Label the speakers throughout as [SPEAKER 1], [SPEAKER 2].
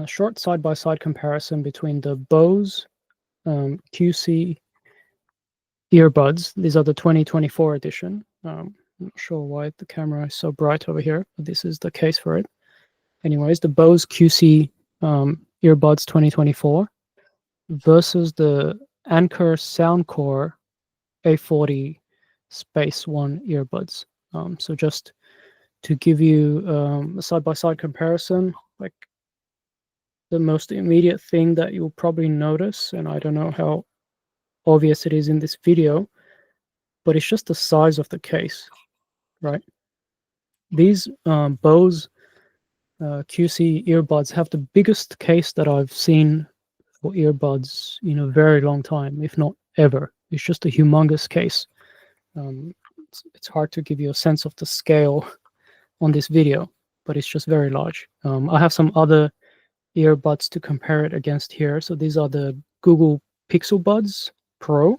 [SPEAKER 1] short side-by-side comparison between the Bose QC earbuds. These are the 2024 edition. I'm not sure why the camera is so bright over here, but this is the case for it. Anyways, the Bose QC earbuds 2024 versus the Anker Soundcore A40 Space One earbuds. So just to give you a side-by-side comparison, like the most immediate thing that you'll probably notice, and I don't know how obvious it is in this video, but it's just the size of the case, right? These Bose QC earbuds have the biggest case that I've seen for earbuds in a very long time, if not ever. It's just a humongous case. It's hard to give you a sense of the scale on this video, but it's just very large. I have some other earbuds to compare it against here. So these are the Google Pixel Buds Pro.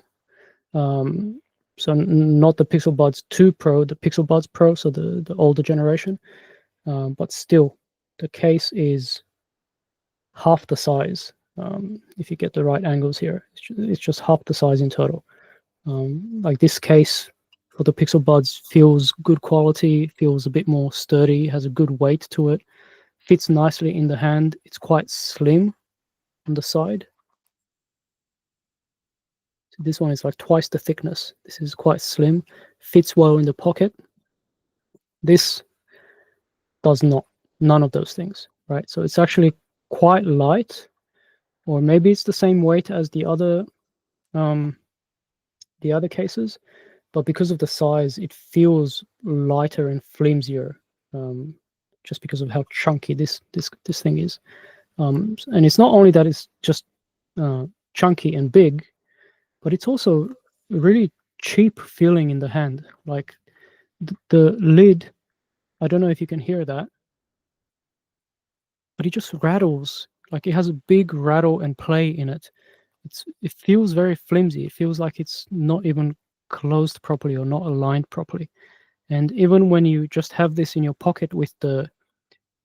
[SPEAKER 1] So not the Pixel Buds 2 Pro, the Pixel Buds Pro, so the older generation. But still, the case is half the size. If you get the right angles here, it's just half the size in total. Like this case for the Pixel Buds feels good quality, feels a bit more sturdy, has a good weight to it, fits nicely in the hand. It's quite slim on the side. So this one is like twice the thickness. This is quite slim, fits well in the pocket. This does not, none of those things, right? So it's actually quite light, or maybe it's the same weight as the other cases, but because of the size, it feels lighter and flimsier, just because of how chunky this thing is. And it's not only that it's just chunky and big, but it's also really cheap feeling in the hand. Like the lid, I don't know if you can hear that, but it just rattles. Like it has a big rattle and play in it. It feels very flimsy. It feels like it's not even closed properly or not aligned properly. And even when you just have this in your pocket with the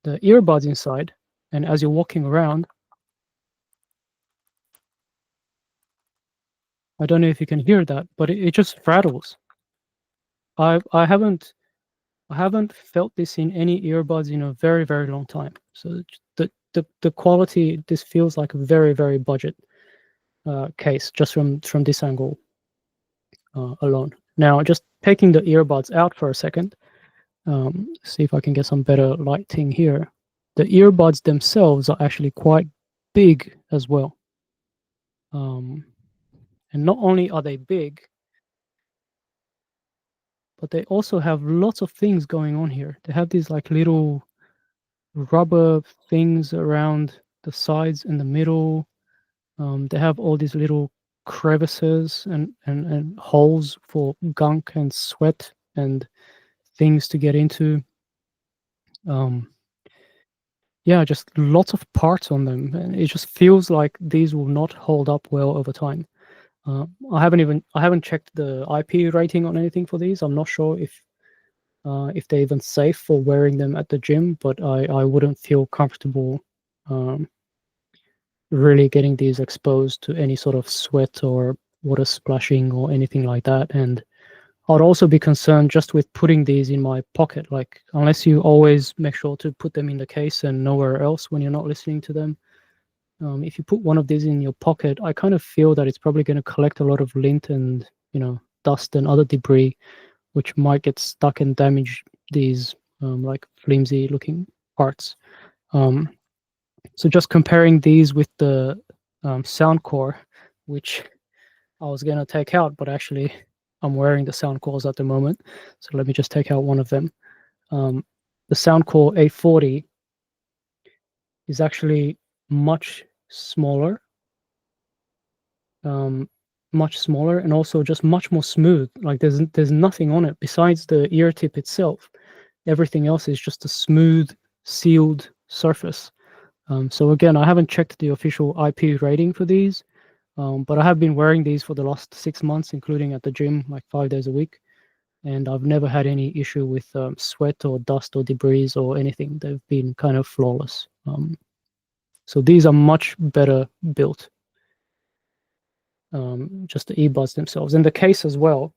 [SPEAKER 1] earbuds inside, and as you're walking around, I don't know if you can hear that, but it just rattles. I haven't felt this in any earbuds in a very, very long time. So the quality, this feels like a very, very budget case just from this angle alone. Now, just taking the earbuds out for a second, see if I can get some better lighting here. The earbuds themselves are actually quite big as well. And not only are they big, but they also have lots of things going on here. They have these like little rubber things around the sides and the middle. They have all these little crevices and holes for gunk and sweat and things to get into. Yeah, just lots of parts on them, and it just feels like these will not hold up well over time. I haven't checked the IP rating on anything for these. I'm not sure if they're even safe for wearing them at the gym, but I wouldn't feel comfortable really getting these exposed to any sort of sweat or water splashing or anything like that. And I'd also be concerned just with putting these in my pocket, like unless you always make sure to put them in the case and nowhere else when you're not listening to them. If you put one of these in your pocket, I kind of feel that it's probably going to collect a lot of lint and, dust and other debris, which might get stuck and damage these like flimsy looking parts. So just comparing these with the Soundcore, which I was going to take out, but actually I'm wearing the Soundcores at the moment. So let me just take out one of them. The Soundcore A40 is actually much smaller, and also just much more smooth. Like there's nothing on it besides the ear tip itself. Everything else is just a smooth, sealed surface. So again, I haven't checked the official IP rating for these, but I have been wearing these for the last 6 months, including at the gym, like 5 days a week. And I've never had any issue with sweat or dust or debris or anything. They've been kind of flawless. So these are much better built. Just the earbuds themselves, and the case as well.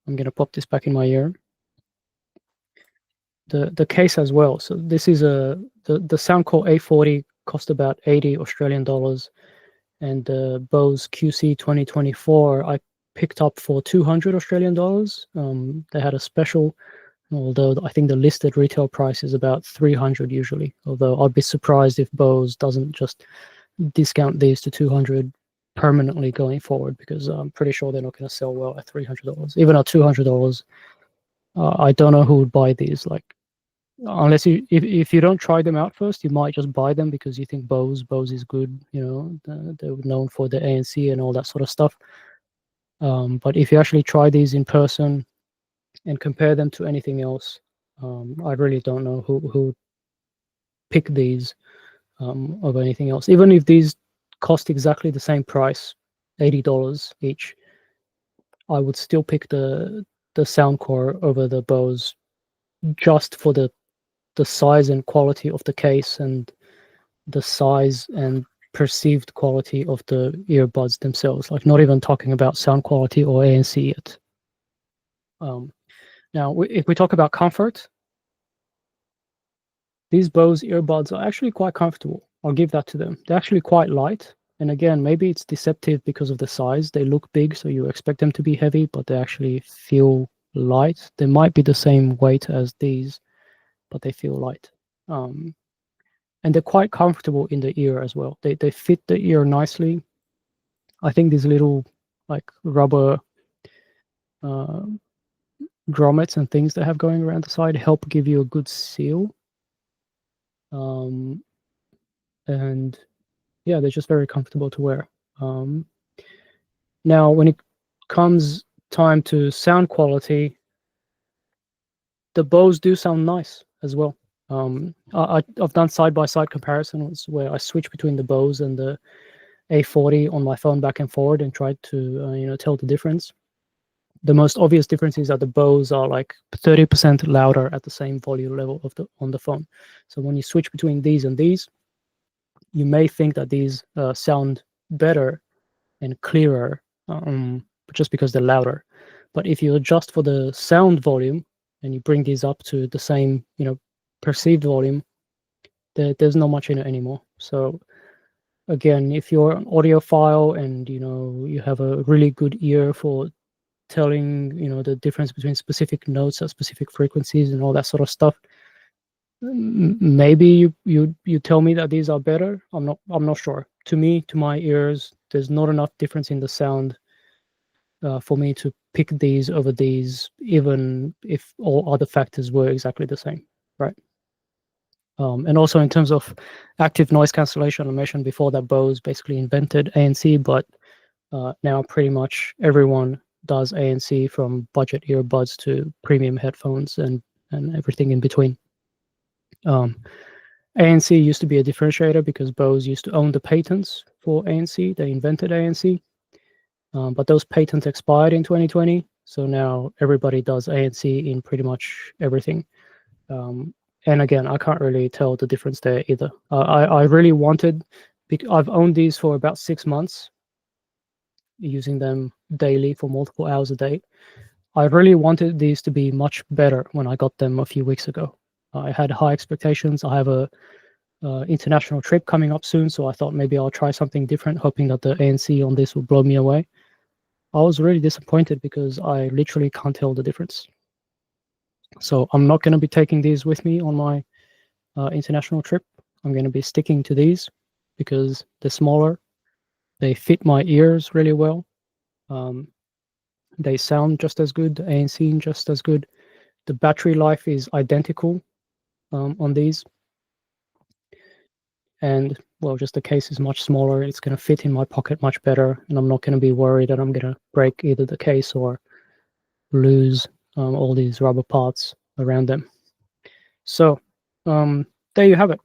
[SPEAKER 1] I'm going to pop this back in my ear. The case as well. So this is the Soundcore A40 cost about 80 Australian dollars, and the Bose QC 2024 I picked up for 200 Australian dollars. They had a special, although I think the listed retail price is about 300 usually. Although I'd be surprised if Bose doesn't just discount these to 200 permanently going forward, because I'm pretty sure they're not going to sell well at $300. Even at $200, I don't know who would buy these. Like, unless if you don't try them out first, you might just buy them because you think Bose is good. You know, they're known for the ANC and all that sort of stuff. But if you actually try these in person and compare them to anything else, I really don't know who would pick these over anything else. Even if these cost exactly the same price, $80 each, I would still pick the Soundcore over the Bose, just for the size and quality of the case, and the size and perceived quality of the earbuds themselves. Like, not even talking about sound quality or ANC yet. Now, if we talk about comfort, these Bose earbuds are actually quite comfortable. I'll give that to them. They're actually quite light. And again, maybe it's deceptive because of the size. They look big, so you expect them to be heavy, but they actually feel light. They might be the same weight as these, but they feel light. And they're quite comfortable in the ear as well. They fit the ear nicely. I think these little like rubber grommets and things they have going around the side help give you a good seal. And yeah, they're just very comfortable to wear. Now, when it comes time to sound quality, the Bose do sound nice as well. I've done side-by-side comparisons where I switch between the Bose and the A40 on my phone back and forward and tried to tell the difference. The most obvious difference is that the Bose are like 30% louder at the same volume level on the phone. So when you switch between these and these, you may think that these sound better and clearer just because they're louder. But if you adjust for the sound volume and you bring these up to the same, perceived volume, there's not much in it anymore. So again, if you're an audiophile and you have a really good ear for telling the difference between specific notes at specific frequencies and all that sort of stuff, maybe you tell me that these are better. I'm not sure. To me, to my ears, there's not enough difference in the sound for me to pick these over these, even if all other factors were exactly the same, right? And also in terms of active noise cancellation, I mentioned before that Bose basically invented ANC, but now pretty much everyone does ANC, from budget earbuds to premium headphones and everything in between. ANC used to be a differentiator because Bose used to own the patents for ANC. They invented ANC, but those patents expired in 2020. So now everybody does ANC in pretty much everything. And again, I can't really tell the difference there either. I really wanted, I've owned these for about 6 months, using them daily for multiple hours a day. I really wanted these to be much better when I got them a few weeks ago. I had high expectations. I have a international trip coming up soon, so I thought maybe I'll try something different, hoping that the ANC on this will blow me away. I was really disappointed because I literally can't tell the difference. So I'm not going to be taking these with me on my international trip. I'm going to be sticking to these because they're smaller. They fit my ears really well. They sound just as good, the ANC just as good. The battery life is identical on these. And, well, just the case is much smaller. It's going to fit in my pocket much better, and I'm not going to be worried that I'm going to break either the case or lose all these rubber parts around them. So there you have it.